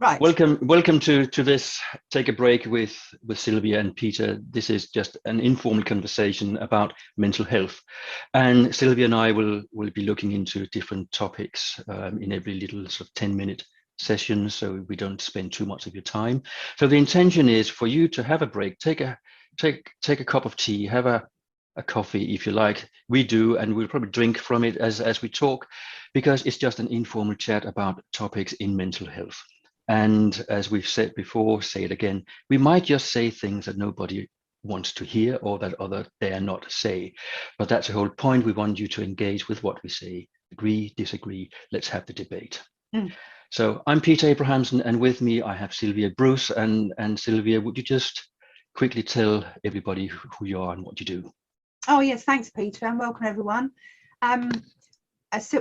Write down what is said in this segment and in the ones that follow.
Right. Welcome to this Take a Break with Sylvia and Peter. This is just an informal conversation about mental health. And Sylvia and I will be looking into different topics in every little sort of 10-minute session, so we don't spend too much of your time. So the intention is for you to have a break, take a cup of tea, have a coffee if you like. We do, and we'll probably drink from it as we talk, because it's just an informal chat about topics in mental health. And as we've said before, say it again, we might just say things that nobody wants to hear or that other dare not say. But that's the whole point. We want you to engage with what we say. Agree, disagree, let's have the debate. So I'm Peter Abrahamsen, and with me I have Sylvia Bruce. And Sylvia, would you just quickly tell everybody who you are and what you do? Oh yes, thanks Peter, and welcome everyone.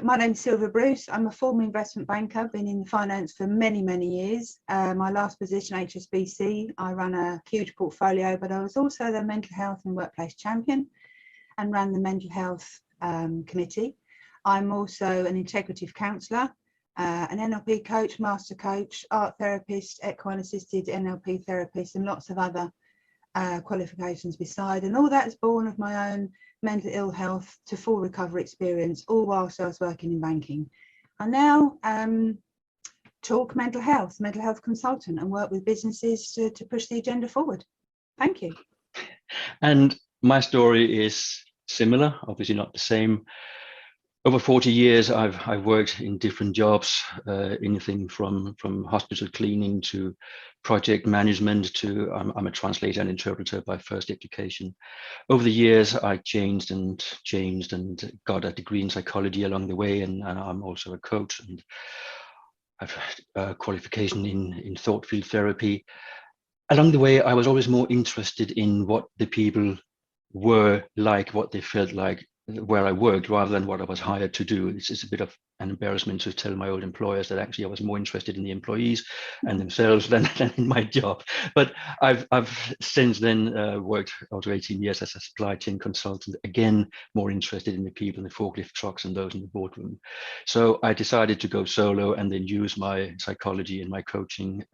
My name's Sylvia Bruce. I'm a former investment banker, been in finance for many years. My last position, HSBC, I run a huge portfolio, but I was also the mental health and workplace champion and ran the mental health committee. I'm also an integrative counsellor, an NLP coach, master coach, art therapist, equine assisted NLP therapist, and lots of other qualifications beside, and all that's born of my own mental ill health to full recovery experience, all whilst I was working in banking. I now talk mental health consultant, and work with businesses to push the agenda forward. Thank you. And my story is similar, obviously not the same. Over 40 years, I've worked in different jobs, anything from hospital cleaning to project management to I'm a translator and interpreter by first education. Over the years, I changed and got a degree in psychology along the way, and I'm also a coach, and I've a qualification in thought field therapy. Along the way, I was always more interested in what the people were like, what they felt like where I worked, rather than what I was hired to do. It's a bit of an embarrassment to tell my old employers that actually I was more interested in the employees and themselves than in my job. But I've since then worked over 18 years as a supply chain consultant, again more interested in the people in the forklift trucks and those in the boardroom. So I decided to go solo and then use my psychology and my coaching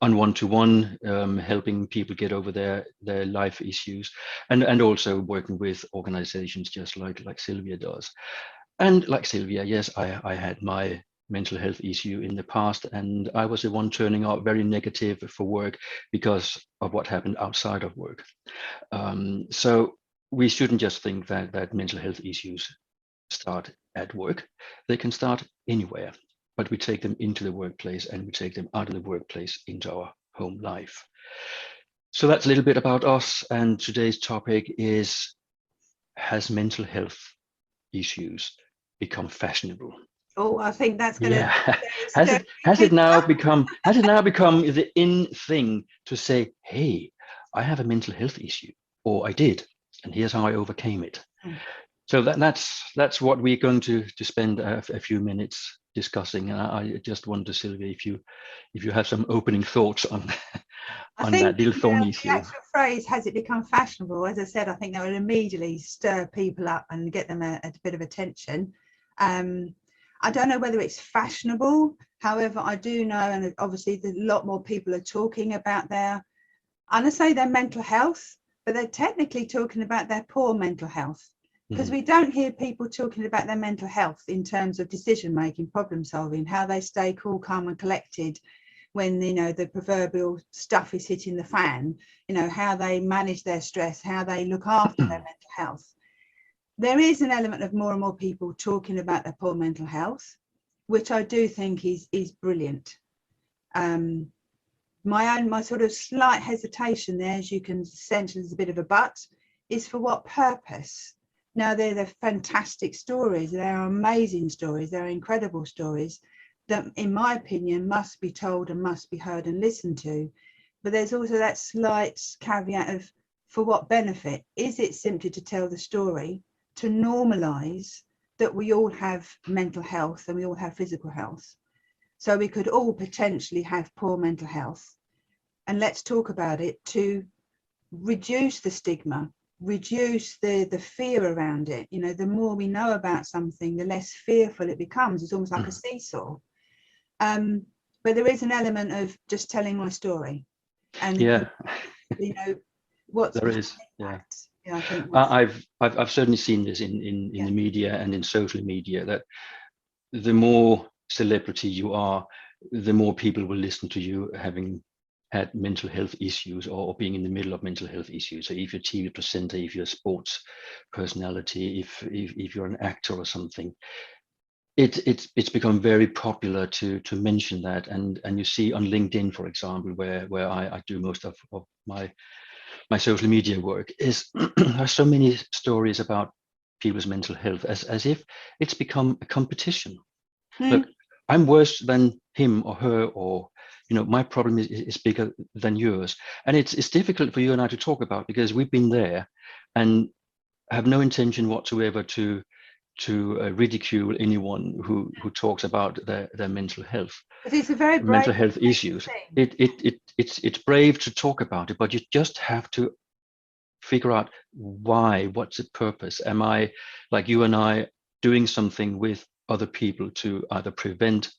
on one-to-one, helping people get over their life issues, and also working with organizations just like Sylvia does. And like Sylvia, yes, I had my mental health issue in the past, and I was the one turning out very negative for work because of what happened outside of work. So we shouldn't just think that mental health issues start at work. They can start anywhere, but we take them into the workplace and we take them out of the workplace into our home life. So that's a little bit about us. And today's topic is, has mental health issues become fashionable? Oh, I think that's going to. Has it now become the in thing to say, hey, I have a mental health issue, or I did, and here's how I overcame it. So that's what we're going to spend a few minutes discussing. And I just wonder, Sylvia, if you have some opening thoughts on that little thorny issue. The actual phrase, has it become fashionable? As I said, I think that would immediately stir people up and get them a bit of attention. I don't know whether it's fashionable. However, I do know, and obviously a lot more people are talking about their mental health, but they're technically talking about their poor mental health. Because we don't hear people talking about their mental health in terms of decision making, problem solving, how they stay cool, calm and collected when the proverbial stuff is hitting the fan, how they manage their stress, how they look after their mental health. There is an element of more and more people talking about their poor mental health, which I do think is brilliant. My sort of slight hesitation there, as you can sense, there's a bit of a but, is for what purpose? Now, they're fantastic stories. They're amazing stories. They're incredible stories that, in my opinion, must be told and must be heard and listened to. But there's also that slight caveat of, for what benefit? Is it simply to tell the story, to normalise that we all have mental health and we all have physical health? So we could all potentially have poor mental health. And let's talk about it to reduce the stigma, reduce the fear around it. The more we know about something, the less fearful it becomes. It's almost like a seesaw. but there is an element of just telling my story, and Yeah, you know what's there the is. Yeah. impact. Yeah, I think that's, I've certainly seen this in yeah. the media and in social media, that the more celebrity you are, the more people will listen to you having had mental health issues, or being in the middle of mental health issues. So if you're a TV presenter, if you're a sports personality, if you're an actor or something, it's become very popular to mention that. And you see on LinkedIn, for example, where I do most of my social media work, is there's so many stories about people's mental health, as if it's become a competition. Look, I'm worse than him or her, or my problem is bigger than yours. And it's difficult for you and I to talk about, because we've been there and have no intention whatsoever to ridicule anyone who talks about their mental health. But it's a very brave mental health issues. thing. It's brave to talk about it, but you just have to figure out why. What's the purpose? Am I, like you and I, doing something with other people to either prevent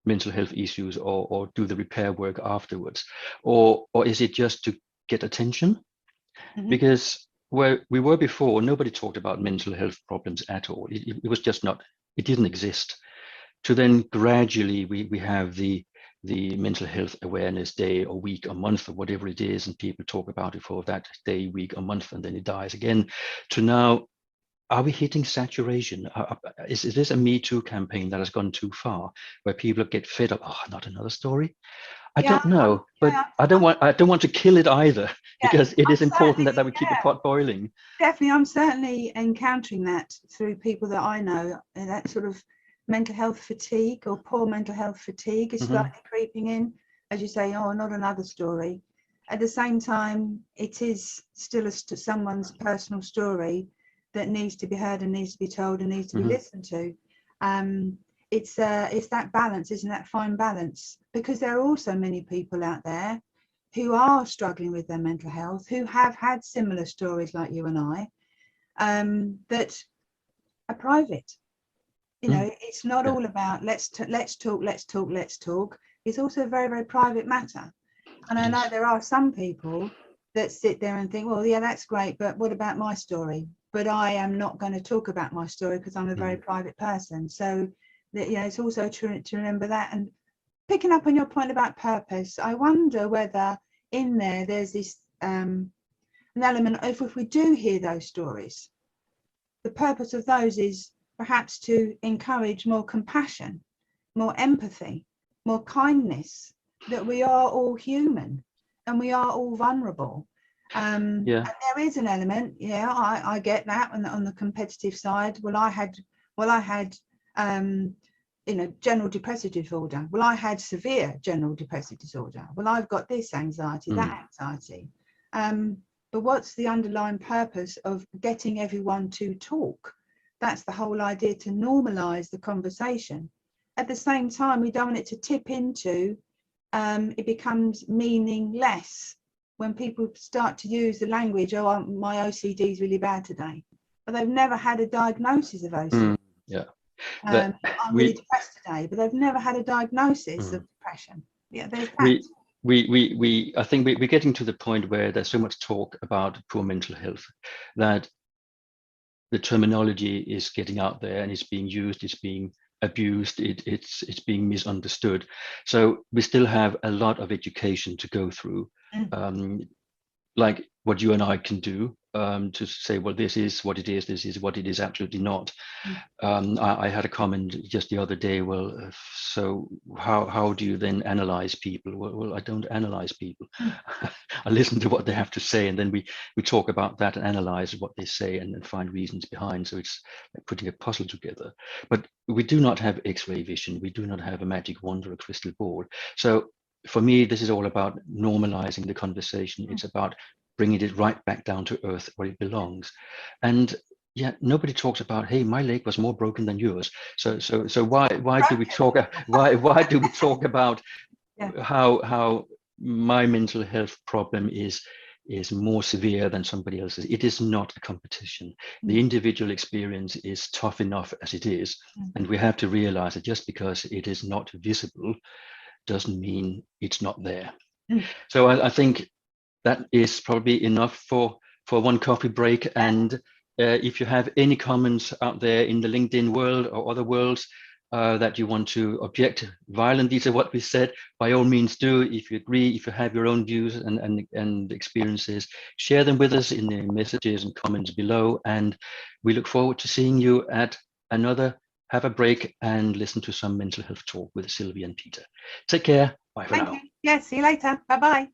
mental health issues, or do the repair work afterwards, or is it just to get attention? Because where we were before, nobody talked about mental health problems at all. It was just not, it didn't exist. To then gradually we have the mental health awareness day or week or month or whatever it is, and people talk about it for that day, week or month, and then it dies again. To now, are we hitting saturation? Is this a Me Too campaign that has gone too far, where people get fed up? Oh, not another story. I don't know, but I don't want to kill it either, because it is important that we keep the pot boiling. Definitely, I'm certainly encountering that through people that I know, and that sort of mental health fatigue, or poor mental health fatigue, is slightly creeping in, as you say. Oh, not another story. At the same time, it is still someone's personal story that needs to be heard and needs to be told and needs to be listened to. It's that balance, isn't that fine balance? Because there are also many people out there who are struggling with their mental health, who have had similar stories like you and I, that are private. It's not all about let's talk. It's also a very, very private matter. And I know there are some people that sit there and think, well, yeah, that's great, but what about my story? But I am not going to talk about my story, because I'm a very private person. So that, it's also to remember that. And picking up on your point about purpose, I wonder whether in there's this an element of, if we do hear those stories, the purpose of those is perhaps to encourage more compassion, more empathy, more kindness, that we are all human and we are all vulnerable. And there is an element, I get that on the competitive side. Well, I had general depressive disorder. Well, I had severe general depressive disorder. Well, I've got this anxiety, that anxiety. But what's the underlying purpose of getting everyone to talk? That's the whole idea, to normalise the conversation. At the same time, we don't want it to tip into, it becomes meaningless when people start to use the language, oh, my OCD is really bad today. But they've never had a diagnosis of OCD. I'm really depressed today, but they've never had a diagnosis of depression. Yeah, there's that. I think we're getting to the point where there's so much talk about poor mental health that the terminology is getting out there and it's being used, it's being abused, it's being misunderstood. So we still have a lot of education to go through, like what you and I can do, to say, well, this is what it is, this is what it is absolutely not. I had a comment just the other day, well, so how do you then analyze people? Well, I don't analyze people. I listen to what they have to say, and then we talk about that and analyze what they say and find reasons behind. So it's like putting a puzzle together. But we do not have X-ray vision. We do not have a magic wand or a crystal ball. So for me, this is all about normalizing the conversation. It's about bringing it right back down to earth where it belongs. And nobody talks about, hey, my leg was more broken than yours. So why do we talk about how my mental health problem is more severe than somebody else's? It is not a competition. The individual experience is tough enough as it is, and we have to realize that just because it is not visible doesn't mean it's not there. Mm. So I think that is probably enough for one coffee break. And if you have any comments out there in the LinkedIn world or other worlds that you want to object violently to what we said, by all means do. If you agree, if you have your own views and experiences, share them with us in the messages and comments below. And we look forward to seeing you at another Have a Break and listen to some mental health talk with Sylvia and Peter. Take care. Bye for now. Thank you. Yeah, see you later. Bye-bye.